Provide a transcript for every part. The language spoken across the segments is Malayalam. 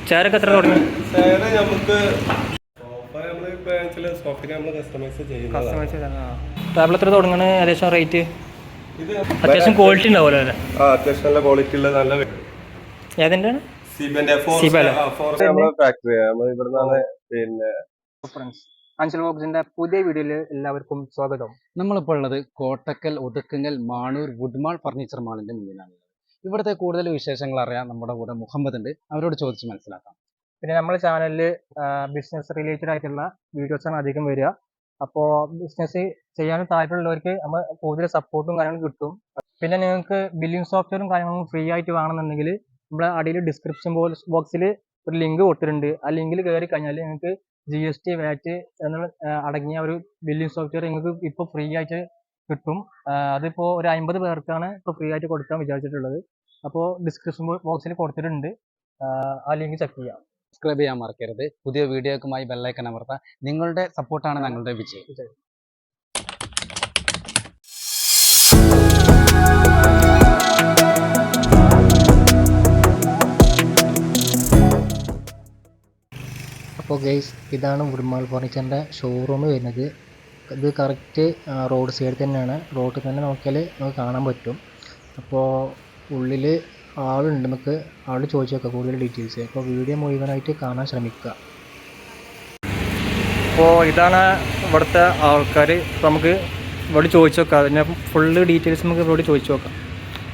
ചെയറൊക്കെ എത്ര തുടങ്ങി? ചെയർ നമുക്ക് സോഫ്റ്റ് നമ്മൾ കസ്റ്റമൈസ് ടേബിൾ എത്ര തുടങ്ങണ ഏകദേശം റേറ്റ്? അത്യാവശ്യം ക്വാളിറ്റി ഉണ്ടാവുമല്ലോ അല്ലേ? അത്യാവശ്യം നല്ല ക്വാളിറ്റി ഉള്ള നല്ല ഏതിൻ്റെ ഫാക്ടറി ഇവിടുന്നാണ്. പിന്നെ അഞ്ചൽ ബോക്സിന്റെ പുതിയ വീഡിയോയിൽ എല്ലാവർക്കും സ്വാഗതം. നമ്മളിപ്പോൾ ഉള്ളത് കോട്ടക്കൽ, ഒതുക്കുങ്ങൽ, മാണൂർ വുഡ്മാൾ ഫർണിച്ചർ മാളിന്റെ മുന്നിലാണ്. ഇവിടുത്തെ കൂടുതൽ വിശേഷങ്ങൾ അറിയാൻ നമ്മുടെ കൂടെ മുഹമ്മദ് ഉണ്ട്, അവരോട് ചോദിച്ച് മനസ്സിലാക്കാം. പിന്നെ നമ്മുടെ ചാനലിൽ ബിസിനസ് റിലേറ്റഡ് ആയിട്ടുള്ള വീഡിയോസാണ് അധികം വരിക. അപ്പോൾ ബിസിനസ് ചെയ്യാനും താല്പര്യമുള്ളവർക്ക് നമ്മൾ കൂടുതൽ സപ്പോർട്ടും കാര്യങ്ങളും കിട്ടും. പിന്നെ നിങ്ങൾക്ക് ബില്ലിംഗ് സോഫ്റ്റ്വെയറും കാര്യങ്ങളും ഫ്രീ ആയിട്ട് വേണമെന്നുണ്ടെങ്കിൽ നമ്മുടെ അടിയിൽ ഡിസ്ക്രിപ്ഷൻ ബോക്സിൽ ഒരു ലിങ്ക് കൊടുത്തിട്ടുണ്ട്. ആ ലിങ്കിൽ കയറി കഴിഞ്ഞാൽ നിങ്ങൾക്ക് GST VAT എന്നുള്ള അടങ്ങിയ ഒരു ബില്ലിംഗ് സോഫ്റ്റ്വെയർ നിങ്ങൾക്ക് ഇപ്പോൾ ഫ്രീ ആയിട്ട് കിട്ടും. അതിപ്പോൾ ഒരു 50 പേർക്കാണ് ഇപ്പോൾ ഫ്രീ ആയിട്ട് കൊടുക്കാൻ വിചാരിച്ചിട്ടുള്ളത്. അപ്പോൾ ഡിസ്ക്രിപ്ഷൻ ബോക്സിൽ കൊടുത്തിട്ടുണ്ട്, ആ ലിങ്ക് ചെക്ക് ചെയ്യാം. സബ്സ്ക്രൈബ് ചെയ്യാൻ മറക്കരുത്. പുതിയ വീഡിയോക്കുമായി ബെല്ലൈക്കൺ അമർത്താം. നിങ്ങളുടെ സപ്പോർട്ടാണ് ഞങ്ങളുടെ വിജയം. അപ്പോൾ ഗൈസ്, ഇതാണ് വുഡ്മാൾ ഫർണിച്ചറിൻ്റെ ഷോറൂം വരുന്നത്. ഇത് കറക്റ്റ് റോഡ് സൈഡ് തന്നെയാണ്. റോഡിൽ തന്നെ നോക്കിയാൽ നമുക്ക് കാണാൻ പറ്റും. അപ്പോൾ ഉള്ളിൽ ആളുണ്ട്, നമുക്ക് ആളോട് ചോദിച്ചു നോക്കാം കൂടുതൽ ഡീറ്റെയിൽസ്. അപ്പോൾ വീഡിയോ മുഴുവനായിട്ട് കാണാൻ ശ്രമിക്കുക. അപ്പോൾ ഇതാണ് ഇവിടുത്തെ ആൾക്കാർ. അപ്പോൾ നമുക്ക് ഇവിടെ ചോദിച്ചു നോക്കാം, അതിൻ്റെ ഫുള്ള് ഡീറ്റെയിൽസ് നമുക്ക് ഇവിടെ ചോദിച്ചു നോക്കാം.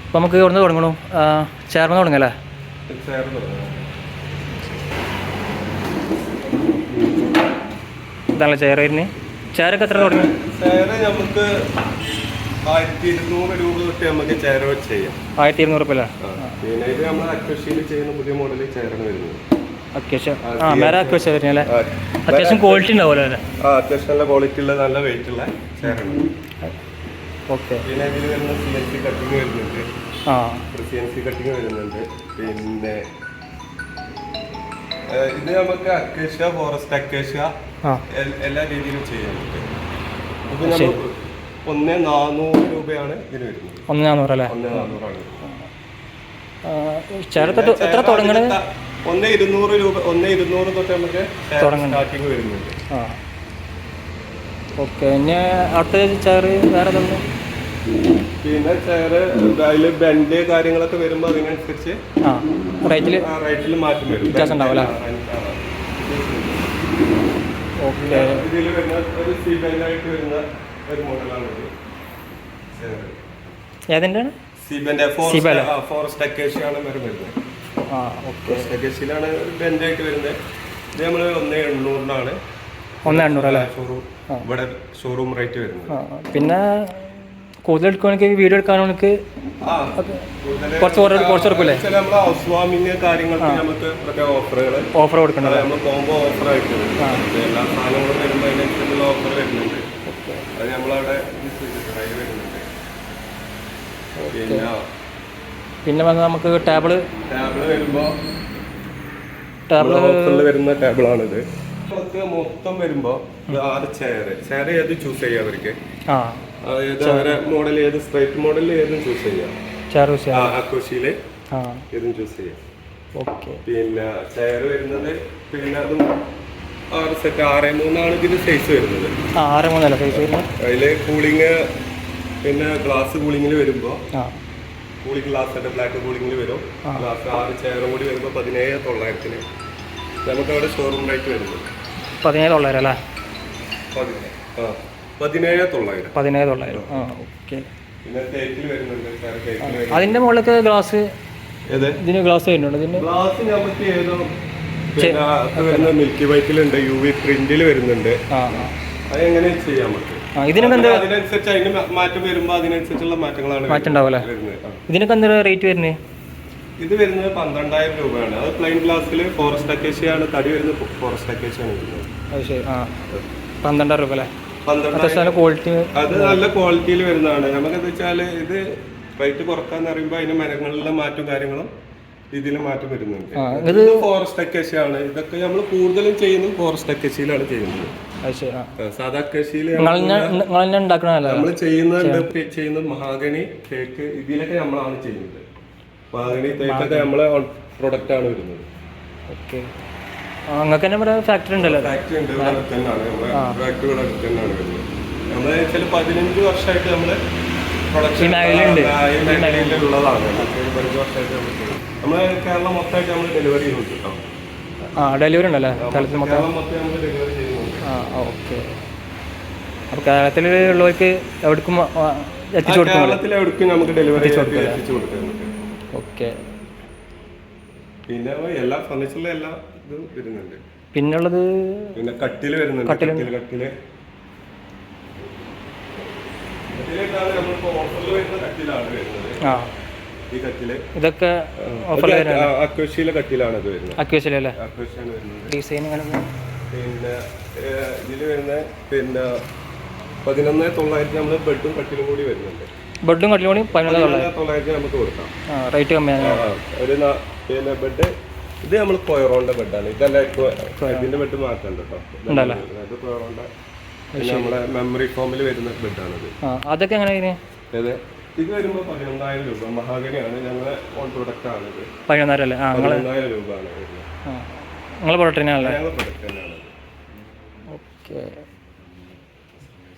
അപ്പോൾ നമുക്ക് ഇവിടെ നിന്ന് തുടങ്ങണോ? ചെയർന്ന് തുടങ്ങല്ലേ? ഇതാണല്ലോ ചെയർ വരുന്നത്. ചെയറൊക്കെ എത്ര തുടങ്ങി? ചെയർ നമുക്ക് 1200 രൂപ തൊട്ട് നമുക്ക് ചെയർ ചെയ്യാം. 1200 രൂപ അല്ലേ? പിന്നെ ഇത് നമ്മൾ അക്വേഷ്യയിൽ ചെയ്യുന്ന പുതിയ മോഡൽ ചെയറാണ് വരുന്നത്. അത്യാവശ്യം ക്വാളിറ്റി ഉണ്ടാവുമല്ലോ അല്ലേ? അത്യാവശ്യം നല്ല ക്വാളിറ്റി ഉള്ള നല്ല വെയിറ്റ് ഉള്ള ചെയറാണ്. ഓക്കെ. പിന്നെ ഇതിൽ വരുന്ന CNC കട്ടിങ് വരുന്നുണ്ട്. CNC കട്ടിങ് വരുന്നുണ്ട്. പിന്നെ ഇത് നമുക്ക് അക്കേഷ്യ, ഫോറസ്റ്റ് അക്കേഷ്യ എല്ലാ രീതിയിലും ചെയ്യാൻ പറ്റും. ഇത് നമുക്ക് 1400 രൂപയാണ് ഇതിന് വരുന്നത്. 1400 അല്ലേ? 1400 എത്ര തുടങ്ങണത്? 1200 രൂപ, 1200 തൊട്ട് നമുക്ക് സ്റ്റാർട്ടിങ് വരുന്നുണ്ട്. ഓക്കെ. ഇനി അടുത്ത ചെയർ വേറെ തന്നെ? പിന്നെ ചെയർ അതിൽ ബെൻഡ് കാര്യങ്ങളൊക്കെ വരുമ്പോൾ അതിനനുസരിച്ച് റേറ്റിൽ മാറ്റം വരും. വ്യത്യാസം ഉണ്ടാവും അല്ലേ? ഓക്കെ. ഇതിൽ വരുന്ന ഒരു സീബെൻഡായിട്ട് വരുന്ന ഒരു മോഡലാണ് ഇത്. ഏതിൻ്റെ? ഫോറസ്റ്റ് അക്കേഷ്യയാണ് വരുന്നത്. ഫോറസ്റ്റ് അക്കേഷ്യയിലാണ് ബെൻഡായിട്ട് വരുന്നത്. ഇത് നമ്മൾ 1800 1800 അല്ലേ ഇവിടെ ഷോറൂം റേറ്റ് വരുന്നത്. പിന്നെ കൂടുതൽ എടുക്കുകയാണെങ്കിൽ വീഡിയോ എടുക്കാനൊക്കെ കുറച്ച് കൊടുക്കില്ലേ? നമ്മൾ ഹൗസ് വാമിങ് കാര്യങ്ങൾക്ക് നമുക്ക് ഓഫർ കൊടുക്കണം. നമ്മൾ കോംബോ ഓഫർ ആയിട്ട് എല്ലാ സാധനങ്ങളും വരുമ്പോൾ അതിനനുസരിച്ചുള്ള ഓഫർ വരുന്നുണ്ട്. അത് നമ്മളവിടെ വരുന്നുണ്ട്. പിന്നെ വന്ന് നമുക്ക് ടേബിള് വരുമ്പോൾ ഓഫറിൽ വരുന്ന ടേബിളാണിത്. മൊത്തം വരുമ്പോൾ 6 ചെയർ ഏത് ചൂസ് ചെയ്യാം അവർക്ക്. മോഡൽ ഏത് സ്ട്രൈറ്റ് മോഡൽ ഏതും ചൂസ് ചെയ്യാം. അക്കോഷിയില് ഏതും ചൂസ് ചെയ്യാം. പിന്നെ ചെയർ വരുന്നത് പിന്നെ അതും 6 സെറ്റ് 6x3 ഇതിന് സൈസ് വരുന്നത്. 6x3 സൈസ് വരുന്നത്. അതില് കൂളിങ് പിന്നെ ഗ്ലാസ് കൂളിങ്ങിൽ വരുമ്പോൾ കൂളിംഗ് ഗ്ലാസ് ബ്ലാക്ക് കൂളിങ്ങിൽ വരും. ഗ്ലാസ് 6 ചെയറും കൂടി വരുമ്പോൾ 17,900 നമുക്ക് അവിടെ ഷോറൂം റേറ്റ് വരുന്നത്. 17,900 അല്ലേ? 17,900. ഓക്കെ. പിന്നെ തേക്കിൽ വരുന്നുണ്ട്. അതിന്റെ മുകളിലൊക്കെ ഗ്ലാസ്, ഇതിന് ഗ്ലാസ് വരുന്നുണ്ട്. ഇതിന് ഗ്ലാസ് നമുക്ക് ഏതോ വരുന്ന മിൽക്കി വൈറ്റിലുണ്ട്, UV പ്രിന്റിൽ വരുന്നുണ്ട്. അതെങ്ങനെ ചെയ്യാൻ പറ്റും? അതിനനുസരിച്ച് അതിന് മാറ്റം വരുമ്പോൾ അതിനനുസരിച്ചുള്ള മാറ്റങ്ങളാണ് വരുന്നത്. ഇതിനൊക്കെ എന്താ റേറ്റ് വരുന്നത്? ഇത് വരുന്നത് 12,000 രൂപയാണ്. അത് പ്ലെയിൻ ഗ്ലാസ്സിൽ ഫോറസ്റ്റ് അക്കേഷ്യയാണ്, തടി വരുന്നത് ഫോറസ്റ്റ് അക്കേഷ്യയാണ് വരുന്നത്. അത് ശരി. 12,000 രൂപ അല്ലേ? 12,000 ക്വാളിറ്റി. അത് നല്ല ക്വാളിറ്റിയിൽ വരുന്നതാണ്. നമുക്കെന്താ വെച്ചാൽ ഇത് റേറ്റ് കുറക്കാന്ന് പറയുമ്പോൾ അതിന് മരങ്ങളിലെ മാറ്റം കാര്യങ്ങളും ഇതിൽ മാറ്റം വരുന്നുണ്ട്. ഇത് ഫോറസ്റ്റ് അക്കേഷ്യയാണ്. ഇതൊക്കെ നമ്മൾ കൂടുതലും ചെയ്യുന്നത് ഫോറസ്റ്റ് അക്കേഷ്യയിലാണ് ചെയ്യുന്നത്. സാധാ അക്കേഷ്യയിൽ നമ്മൾ ചെയ്യുന്നത് മഹാഗണി, തേക്ക് ഇതിലൊക്കെ നമ്മളാണ് ചെയ്യുന്നത്. മഹാഗണി, തേക്കൊക്കെ നമ്മളെ പ്രൊഡക്റ്റ് ആണ് വരുന്നത്. ഓക്കെ. നിങ്ങൾക്ക് തന്നെ ഇവിടെ ഫാക്ടറി ഉണ്ടല്ലോ? ഫാക്ടറി ഉണ്ട്, ഇവിടെ അടുത്ത് തന്നെയാണ്. നമ്മുടെ ഫാക്ടറി ഇവിടെ അടുത്ത് തന്നെയാണ് വരുന്നത്. നമ്മൾ ചില 15 വർഷമായിട്ട് നമ്മൾ പ്രൊഡക്ഷൻ മേഖലയിലുള്ളതാണ്. 15 വർഷമായിട്ട് നമ്മൾ കേരളം മൊത്തമായിട്ട് നമ്മൾ ഡെലിവറി ചെയ്യുന്നുണ്ട് കേട്ടോ. ഡെലിവറി ഉണ്ടല്ലേ കേരളം മൊത്തം നമ്മൾ ഡെലിവറി ചെയ്യുന്നുണ്ട്. ഓക്കെ. അപ്പോൾ കേരളത്തിലുള്ളവർക്ക് എവിടേക്കും എത്തിച്ചു കൊടുക്കും? കേരളത്തിലെ എവിടേക്കും നമുക്ക് ഡെലിവറി എത്തിച്ചു കൊടുക്കാം. ഓക്കെ. പിന്നെ എല്ലാ ഫർണിച്ചറിലും എല്ലാ ഇതും വരുന്നുണ്ട്. പിന്നുള്ളത് പിന്നെ കട്ടില് വരുന്നുണ്ട്. കട്ടില് നമ്മളിപ്പോ ഓഫറിൽ വരുന്ന കട്ടിലാണ് വരുന്നത്. ഈ കട്ടില് ഇതൊക്കെ അക്വേഷ്യയിലെ കട്ടിലാണ് ഇത് വരുന്നത്. അക്വേഷ്യയിലല്ലേ? അക്വേഷ്യാണ് വരുന്നത്. ഡിസൈൻ പിന്നെ ഇതില് വരുന്ന പിന്നെ 11,900 നമ്മള് ബെഡും കട്ടിലും കൂടി വരുന്നുണ്ട്. ബെഡും കട്ടിലും കൂടി 11,900 നമുക്ക് കൊടുക്കാം. റേറ്റ് കമ്മിയാണ്. ഒരു പിന്നെ ബെഡ് ഇത് നമ്മൾ കൊയറോന്റെ ബെഡാണ്. ഇതല്ല ഇതിന്റെ ബെഡ് മാറ്റം കേട്ടോ. ഇത് കൊയറോന്റെ നമ്മളെ മെമ്മറി ഫോമിൽ വരുന്ന ബെഡാണിത്. അതൊക്കെ എങ്ങനെ? ഇത് വരുമ്പോ 11,000 രൂപ. മഹാഗണിയാണ്, ഞങ്ങളെ ഓൺ പ്രൊഡക്റ്റ് ആണ് ഇത്. 11,000 അല്ലേ? 11,000 രൂപയാണ് നിങ്ങളെ പ്രൊഡക്റ്റ് തന്നെയാണല്ലേ? ഞങ്ങളെ പ്രൊഡക്റ്റ് തന്നെയാണ്. ഓക്കെ.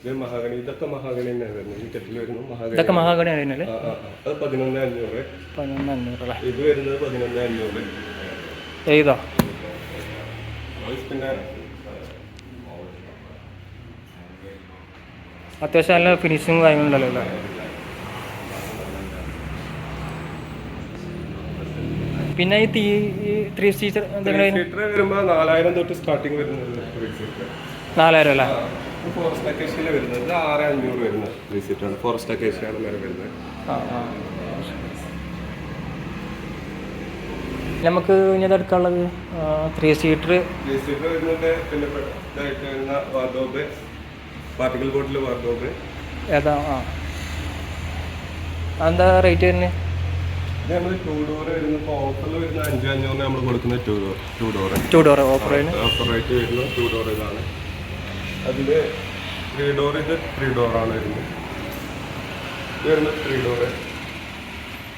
ഇത് മഹാഗണി, ഇതൊക്കെ മഹാഗണി തന്നെയാണ് വരുന്നത്. ഈ കെറ്റിൽ വരുന്നു മഹാഗണി. ഇതൊക്കെ മഹാഗണി ആയിരുന്നല്ലേ? അത് 11,500. 11,500 അല്ലേ? ഇത് വരുന്നത് 11,500. ഏതാ? പിന്നെ അത്യാവശ്യം നല്ല ഫിനിഷിങ് കാര്യങ്ങളുണ്ടല്ലോ അല്ലേ? പിന്നെ ഈ 3 സീറ്റർ വരുമ്പോൾ 4,000 തൊട്ട് സ്റ്റാർട്ടിങ് വരുന്നത്. 4,000 അല്ലേ? ഫോറസ്റ്റ് അക്കേഷ്യയിലെ വരുന്നത് 6,500 വരുന്നത് 3 സീറ്റാണ്. ഫോറസ്റ്റ് അക്കേഷ്യയാണ് വരെ വരുന്നത്. നമുക്ക് ഇനി എടുക്കാനുള്ളത് 3 സീറ്റർ വരുന്നുണ്ട്. പിന്നെ ഇതായിട്ട് വരുന്ന വാർഡ്രോബ്, പാർട്ടിക്കൽ ബോർഡിൽ വാർഡ്രോബ്. ഏതാ? എന്താ റേറ്റ് വരുന്നത്? ഇത് നമ്മൾ 2 ഡോർ വരുന്ന ഓഫറിൽ വരുന്ന 5,500 നമ്മൾ കൊടുക്കുന്ന 2 ഡോർ ഓഫർ റേറ്റ് വരുന്ന 2 ഡോർ ഇതാണ്. അതിൽ 3 ഡോർ ഇത് 3 ഡോറാണ് വരുന്നത്. ഇത് വരുന്നത്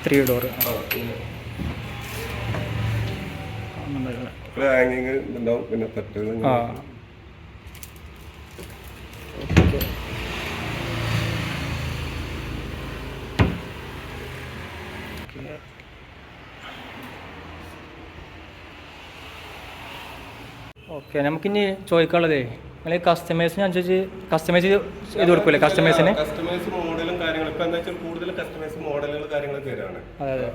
3 ഡോർ. ഹാങ്ങിങ് ഉണ്ടാവും. പിന്നെ തട്ടുകൾ. ഓക്കെ. നമുക്കിനി ചോദിക്കാനുള്ളതേ, അല്ലെങ്കിൽ കസ്റ്റമേഴ്സിനനുസരിച്ച് കസ്റ്റമൈസ് ചെയ്ത് കൊടുക്കൂല്ലേ? കസ്റ്റമൈസ് മോഡലും കാര്യങ്ങളും ഇപ്പം എന്താ വെച്ചാൽ കൂടുതൽ കസ്റ്റമൈസ് മോഡലുകൾ കാര്യങ്ങളൊക്കെ തരാണ്. അതെ.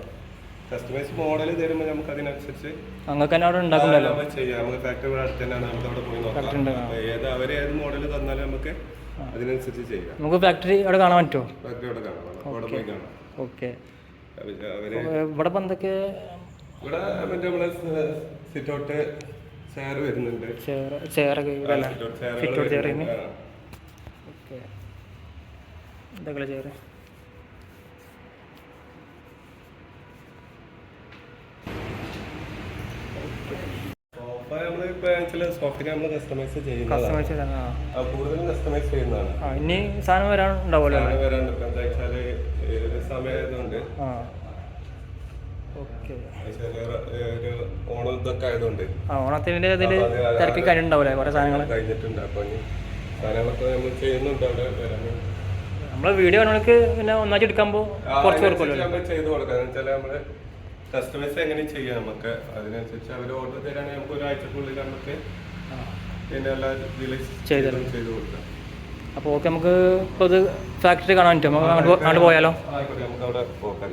കസ്റ്റമൈസ് മോഡൽ തരുമ്പോൾ നമുക്ക് അതിനനുസരിച്ച് നിങ്ങൾക്ക് തന്നെ അവിടെ ഉണ്ടാക്കുമല്ലോ. ചെയ്യാം. നമുക്ക് ഫാക്ടറി അടുത്ത് തന്നെയാണ്. നമുക്ക് അവിടെ പോയി നോക്കാം. ഏത് മോഡൽ തന്നാലും നമുക്ക് അതിനനുസരിച്ച് ചെയ്യാം. നമുക്ക് ഫാക്ടറി അവിടെ കാണാൻ പറ്റുമോ? ഫാക്ടറി അവിടെ കാണാം. അവിടെ പോയി കാണാം. ഓക്കെ. ഇവിടെ എന്തൊക്കെ? ഇവിടെ മറ്റേ നമ്മളെ സിറ്റൗട്ട് ചെയർ വരുന്നുണ്ട്. ചെയറൊക്കെ ഫിറ്റൗട്ട് ചെയറിന്. ഓക്കെ. എന്തൊക്കെ ചെയർ? സോഫ്റ്റ്വെയർ കസ്റ്റമൈസ് ചെയ്യുന്നതാണ്. കൂടുതലും കസ്റ്റമൈസ് ചെയ്യുന്നതാണ്. ഇനി സാധനം വരാനുണ്ടാവുമല്ലോ? വരാനുണ്ട്. എന്താ വെച്ചാൽ സമയമായതുകൊണ്ട് ഓണം ഇതൊക്കെ ആയതുകൊണ്ട് ഓണത്തിന്റെ ഇതിൽ തിരക്കി കഴിഞ്ഞിട്ടുണ്ടാവില്ലേ കുറെ സാധനങ്ങൾ? കഴിഞ്ഞിട്ടുണ്ട്. അപ്പൊ സാധനങ്ങളൊക്കെ നമ്മൾ ചെയ്യുന്നുണ്ട്. അവിടെ വരാനും നമ്മളെ വീഡിയോ കാണുന്നവർക്ക് പിന്നെ ഒന്നാക്കി എടുക്കുമ്പോൾ കുറച്ച് കൊടുക്കുമല്ലോ. ചെയ്ത് കൊടുക്കാം. എന്ന് വെച്ചാൽ നമ്മള് കസ്റ്റമൈസ് എങ്ങനെയും ചെയ്യാം. നമുക്ക് അതിനനുസരിച്ച് അവർ ഓർഡർ തരാണെങ്കിൽ നമുക്ക് ഒരാഴ്ചക്കുള്ളിൽ നമുക്ക് പിന്നെ എല്ലാ ഇതിലും ചെയ്ത് കൊടുക്കാം. അപ്പോൾ ഓക്കെ. നമുക്ക് ഇപ്പോൾ ഇത് ഫാക്ടറി കാണാൻ പറ്റും. നമുക്ക് അങ്ങോട്ട് പോയാലോ? നമുക്ക് അവിടെ പോകാം.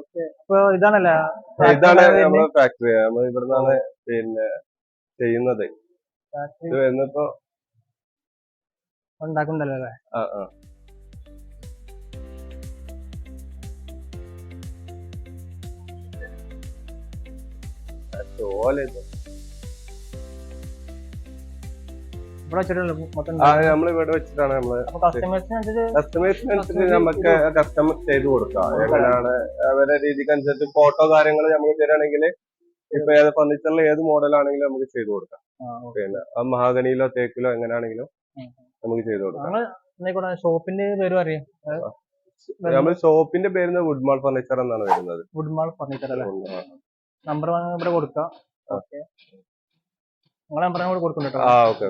ഓക്കെ. അപ്പോൾ ഇതാണ് നമ്മുടെ ഫാക്ടറി. നമ്മൾ ഇവിടെ നിന്നാണ് പിന്നെ ചെയ്യുന്നത്. ഇത് വരുന്നപ്പോ ഉണ്ടാക്കുന്നുണ്ടല്ലോ അല്ലേ? നമ്മളിവിടെ വെച്ചിട്ടാണ് നമ്മള് കസ്റ്റമേഴ്സിനനുസരിച്ച് നമുക്ക് കസ്റ്റമർ ചെയ്ത് കൊടുക്കാം. എങ്ങനെയാണ് അവരുടെ രീതിക്ക് അനുസരിച്ച് ഫോട്ടോ കാര്യങ്ങൾ നമുക്ക് തരാണെങ്കിൽ ഇപ്പൊ ഏത് ഫർണിച്ചറിൽ ഏത് മോഡലാണെങ്കിലും നമുക്ക് ചെയ്ത് കൊടുക്കാം. പിന്നെ മഹാഗണിയിലോ തേക്കിലോ എങ്ങനെയാണെങ്കിലും നമുക്ക് ചെയ്ത് കൊടുക്കാം. ഷോപ്പിന്റെ പേര് അറിയാം? നമ്മൾ ഷോപ്പിന്റെ പേര് വുഡ്മാൾ ഫർണിച്ചർ എന്നാണ് വരുന്നത്. വുഡ്മാൾ ഫർണിച്ചർ അല്ലേ? നമ്പർ ഇവിടെ കൊടുക്കാം. ഓക്കെ, നിങ്ങളെ നമ്പർ കൂടെ കൊടുക്കുന്നുണ്ട്. ഓക്കെ.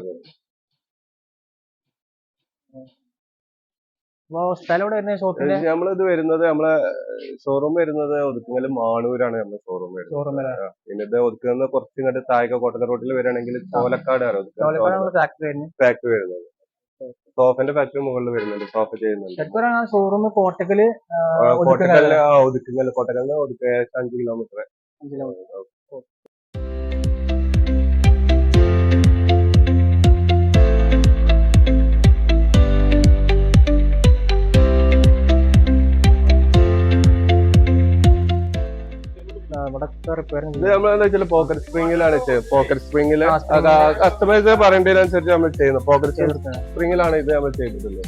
അപ്പൊ സ്ഥലം എവിടെ വരുന്നത് ഷോപ്പിന്റെ? നമ്മളിത് വരുന്നത് നമ്മളെ ഷോറൂം വരുന്നത് ഒതുക്കുങ്ങൽ മാണൂരാണ് നമ്മുടെ ഷോറൂം വരുന്നത്. ഷോറൂം പിന്നെ ഇത് ഒതുക്കുന്ന കുറച്ച് ഇങ്ങോട്ട് താഴെ കോട്ടക്കൽ റോഡിൽ വരികയാണെങ്കിൽ ചോലക്കാടാണ് ഫാക്ടറി വരുന്നത്. സോഫന്റെ ഫാക്ടറി മുകളിൽ വരുന്നുണ്ട്, സോഫ ചെയ്യുന്നുണ്ട്. ഷോറൂം കോട്ടക്കല് ഒതുക്കുങ്ങൽ കോട്ടക്കലിന് 5 കിലോമീറ്റർ. ഇത് നമ്മളെന്താ വെച്ചാൽ പോക്കറ്റ് സ്പ്രിംഗിലാണ് പോക്കറ്റ് സ്പ്രിംഗില് കസ്റ്റമൈസ് പറയേണ്ടതിനനുസരിച്ച് നമ്മൾ ചെയ്യുന്നത്. പോക്കറ്റ് സ്പ്രിംഗിലാണ് ഇത് നമ്മൾ ചെയ്തിട്ടുള്ളത്.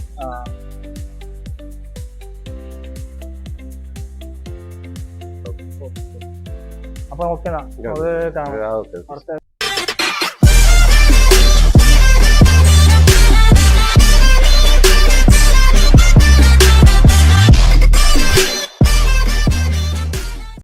അപ്പൊ ഓക്കെ, ഓക്കെ.